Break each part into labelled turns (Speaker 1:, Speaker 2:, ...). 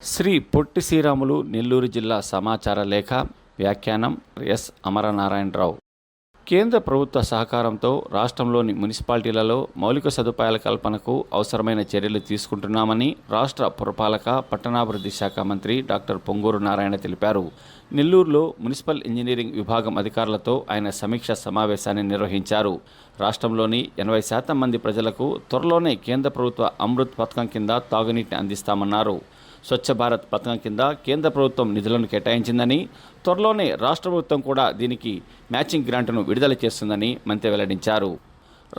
Speaker 1: శ్రీ పొట్టి శ్రీరాములు నెల్లూరు జిల్లా సమాచార లేఖ వ్యాఖ్యానం ఎస్ అమరనారాయణరావు. కేంద్ర ప్రభుత్వ సహకారంతో రాష్ట్రంలోని మున్సిపాలిటీలలో మౌలిక సదుపాయాల కల్పనకు అవసరమైన చర్యలు తీసుకుంటున్నామని రాష్ట్ర పురపాలక పట్టణాభివృద్ధి శాఖ మంత్రి డాక్టర్ పొంగూరు నారాయణ తెలిపారు. నెల్లూరులో మున్సిపల్ ఇంజనీరింగ్ విభాగం అధికారులతో ఆయన సమీక్ష సమావేశాన్ని నిర్వహించారు. రాష్ట్రంలోని 80% మంది ప్రజలకు త్వరలోనే కేంద్ర ప్రభుత్వ అమృత్ పథకం కింద తాగునీటిని అందిస్తామన్నారు. స్వచ్ఛ భారత్ పథకం కింద కేంద్ర ప్రభుత్వం నిధులను కేటాయించిందని, త్వరలోనే రాష్ట్ర ప్రభుత్వం కూడా దీనికి మ్యాచింగ్ గ్రాంట్ను విడుదల చేస్తుందని మంత్రి వెల్లడించారు.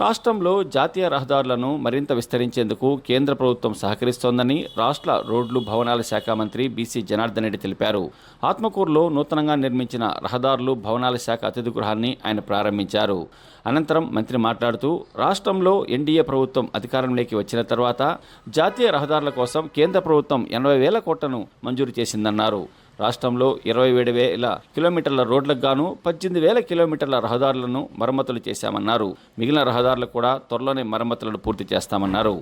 Speaker 1: రాష్ట్రంలో జాతీయ రహదారులను మరింత విస్తరించేందుకు కేంద్ర ప్రభుత్వం సహకరిస్తోందని రాష్ట్ర రోడ్లు భవనాల శాఖ మంత్రి బీసీ జనార్దన్ రెడ్డి తెలిపారు. ఆత్మకూరులో నూతనంగా నిర్మించిన రహదారులు భవనాల శాఖ అతిథి గృహాన్ని ఆయన ప్రారంభించారు. అనంతరం మంత్రి మాట్లాడుతూ, రాష్ట్రంలో ఎన్డీఏ ప్రభుత్వం అధికారంలోకి వచ్చిన తర్వాత జాతీయ రహదారుల కోసం కేంద్ర ప్రభుత్వం 80,000 కోట్లను మంజూరు చేసిందన్నారు. రాష్ట్రంలో 27,000 కిలోమీటర్ల రోడ్లకు గాను 18,000 కిలోమీటర్ల రహదారులను మరమ్మతులు చేశామన్నారు. మిగిలిన రహదారులు కూడా త్వరలోనే మరమ్మతులను పూర్తి చేస్తామన్నారు.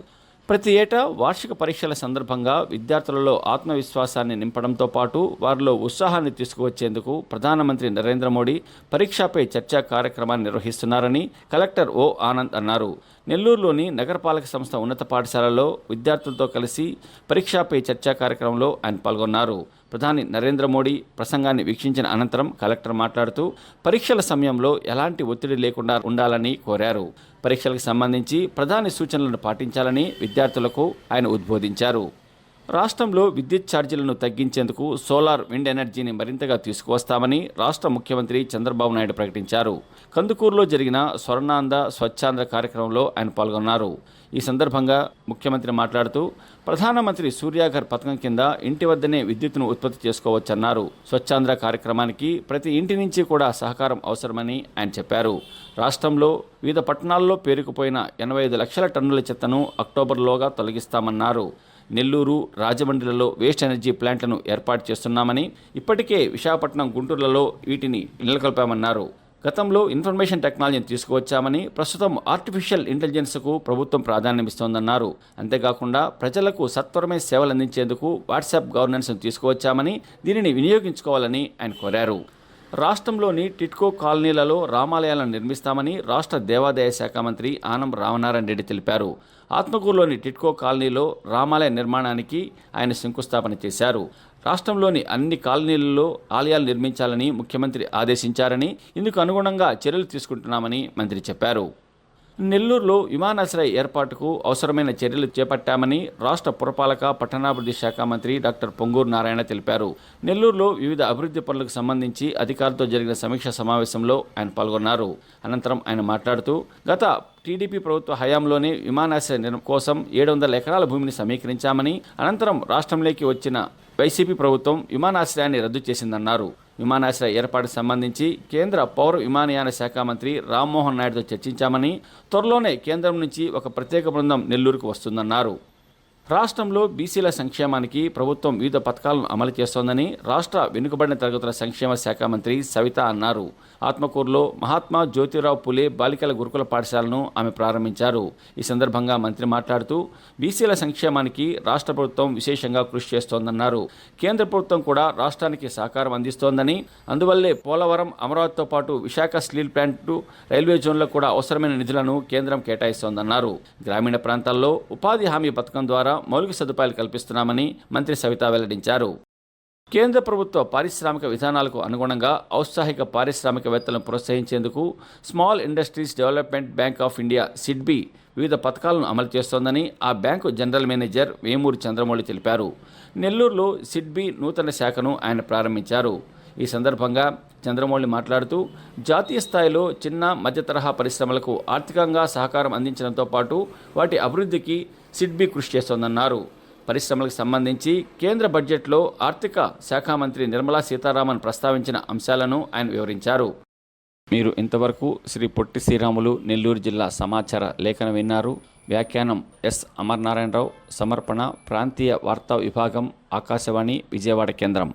Speaker 1: ప్రతి ఏటా వార్షిక పరీక్షల సందర్భంగా విద్యార్థులలో ఆత్మవిశ్వాసాన్ని నింపడంతో పాటు వారిలో ఉత్సాహాన్ని తీసుకువచ్చేందుకు ప్రధానమంత్రి నరేంద్ర మోడీ పరీక్షపై చర్చా కార్యక్రమాన్ని నిర్వహిస్తున్నారని కలెక్టర్ ఓ ఆనంద్ అన్నారు. నెల్లూరులోని నగరపాలక సంస్థ ఉన్నత పాఠశాలలో విద్యార్థులతో కలిసి పరీక్షపై చర్చా కార్యక్రమంలో ఆయన పాల్గొన్నారు. ప్రధాని నరేంద్ర మోడీ ప్రసంగాన్ని వీక్షించిన అనంతరం కలెక్టర్ మాట్లాడుతూ, పరీక్షల సమయంలో ఎలాంటి ఒత్తిడి లేకుండా ఉండాలని కోరారు. పరీక్షలకు సంబంధించి ప్రధాని సూచనలను పాటించాలని విద్యార్థులకు ఆయన ఉద్బోధించారు. రాష్ట్రంలో విద్యుత్ ఛార్జీలను తగ్గించేందుకు సోలార్, విండ్ ఎనర్జీని మరింతగా తీసుకువస్తామని రాష్ట్ర ముఖ్యమంత్రి చంద్రబాబు నాయుడు ప్రకటించారు. కందుకూరులో జరిగిన స్వర్ణాంధ్ర స్వచ్ఛాంధ్ర కార్యక్రమంలో ఆయన పాల్గొన్నారు. ఈ సందర్భంగా ముఖ్యమంత్రి మాట్లాడుతూ, ప్రధానమంత్రి సూర్యాఘర్ పథకం కింద ఇంటి వద్దనే విద్యుత్తును ఉత్పత్తి చేసుకోవచ్చన్నారు. స్వచ్ఛాంధ్ర కార్యక్రమానికి ప్రతి ఇంటి నుంచి కూడా సహకారం అవసరమని ఆయన చెప్పారు. రాష్ట్రంలో వివిధ పట్టణాల్లో పేరుకుపోయిన 85 లక్షల టన్నుల చెత్తను అక్టోబర్లోగా తొలగిస్తామన్నారు. నెల్లూరు, రాజమండ్రిలలో వేస్ట్ ఎనర్జీ ప్లాంట్లను ఏర్పాటు చేస్తున్నామని, ఇప్పటికే విశాఖపట్నం, గుంటూరులలో వీటిని నెలకొల్పామన్నారు. గతంలో ఇన్ఫర్మేషన్ టెక్నాలజీని తీసుకువచ్చామని, ప్రస్తుతం ఆర్టిఫిషియల్ ఇంటెలిజెన్స్కు ప్రభుత్వం ప్రాధాన్యమిస్తోందన్నారు. అంతేకాకుండా ప్రజలకు సత్వరమే సేవలు అందించేందుకు వాట్సాప్ గవర్నెన్స్ను తీసుకువచ్చామని, దీనిని వినియోగించుకోవాలని ఆయన కోరారు. రాష్ట్రంలోని టిట్కో కాలనీలలో రామాలయాలను నిర్మిస్తామని రాష్ట్ర దేవాదాయ శాఖ మంత్రి ఆనం రామనారాయణ రెడ్డి తెలిపారు. ఆత్మకూరులోని టిట్కో కాలనీలో రామాలయ నిర్మాణానికి ఆయన శంకుస్థాపన చేశారు. రాష్ట్రంలోని అన్ని కాలనీలలో ఆలయాలు నిర్మించాలని ముఖ్యమంత్రి ఆదేశించారని, ఇందుకు అనుగుణంగా చర్యలు తీసుకుంటున్నామని మంత్రి చెప్పారు. నెల్లూరులో విమానాశ్రయ ఏర్పాటుకు అవసరమైన చర్యలు చేపట్టామని రాష్ట్ర పురపాలక పట్టణాభివృద్ధి శాఖ మంత్రి డాక్టర్ పొంగూరు నారాయణ తెలిపారు. నెల్లూరులో వివిధ అభివృద్ధి పనులకు సంబంధించి అధికారులతో జరిగిన సమీక్ష సమావేశంలో ఆయన పాల్గొన్నారు. అనంతరం ఆయన మాట్లాడుతూ, గత టీడీపీ ప్రభుత్వ హయాంలోనే విమానాశ్రయ కోసం 700 ఎకరాల భూమిని సమీకరించామని, అనంతరం రాష్ట్రంలోకి వచ్చిన వైసీపీ ప్రభుత్వం విమానాశ్రయాన్ని రద్దు చేసిందన్నారు. విమానాశ్రయ ఏర్పాటుకు సంబంధించి కేంద్ర పౌర విమానయాన శాఖ మంత్రి రామ్మోహన్ నాయుడుతో చర్చించామని, త్వరలోనే కేంద్రం నుంచి ఒక ప్రత్యేక బృందం నెల్లూరుకు వస్తుందన్నారు. రాష్ట్రంలో బీసీల సంక్షేమానికి ప్రభుత్వం వివిధ పథకాలను అమలు చేస్తోందని రాష్ట్ర వెనుకబడిన తరగతుల సంక్షేమ శాఖ మంత్రి సవిత అన్నారు. ఆత్మకూరులో మహాత్మా జ్యోతిరావు పులే బాలికల గురుకుల పాఠశాలను ఆమె ప్రారంభించారు. ఈ సందర్భంగా మంత్రి మాట్లాడుతూ, బీసీల సంక్షేమానికి రాష్ట్ర ప్రభుత్వం విశేషంగా కృషి చేస్తోందన్నారు. కేంద్ర ప్రభుత్వం కూడా రాష్ట్రానికి సహకారం అందిస్తోందని, అందువల్లే పోలవరం, అమరావతితో పాటు విశాఖ స్టీల్ ప్లాంటు, రైల్వే జోన్లకు కూడా అవసరమైన నిధులను కేంద్రం కేటాయిస్తోందన్నారు. గ్రామీణ ప్రాంతాల్లో ఉపాధి హామీ పథకం ద్వారా మౌలిక సదుపాయాలు కల్పిస్తున్నామని మంత్రి సవిత వెల్లడించారు. కేంద్ర ప్రభుత్వ పారిశ్రామిక విధానాలకు అనుగుణంగా ఔత్సాహిక పారిశ్రామికవేత్తలను ప్రోత్సహించేందుకు small industries development bank of India SIDBI వివిధ పథకాలను అమలు చేస్తోందని ఆ bank general manager Vemuri Chandramouli తెలిపారు. నెల్లూరులో సిడ్బీ నూతన శాఖను ఆయన ప్రారంభించారు. ఈ సందర్భంగా చంద్రమౌళి మాట్లాడుతూ, జాతీయ స్థాయిలో చిన్న మధ్య తరహా పరిశ్రమలకు ఆర్థికంగా సహకారం అందించడంతో పాటు వాటి అభివృద్ధికి సిడ్బీ కృషి చేస్తోందన్నారు. పరిశ్రమలకు సంబంధించి కేంద్ర బడ్జెట్లో ఆర్థిక శాఖ మంత్రి నిర్మలా సీతారామన్ ప్రస్తావించిన అంశాలను ఆయన వివరించారు. మీరు ఇంతవరకు శ్రీ పొట్టి శ్రీరాములు నెల్లూరు జిల్లా సమాచార లేఖను విన్నారు. వ్యాఖ్యానం ఎస్ అమరనారాయణరావు. సమర్పణ ప్రాంతీయ వార్తా విభాగం, ఆకాశవాణి, విజయవాడ కేంద్రం.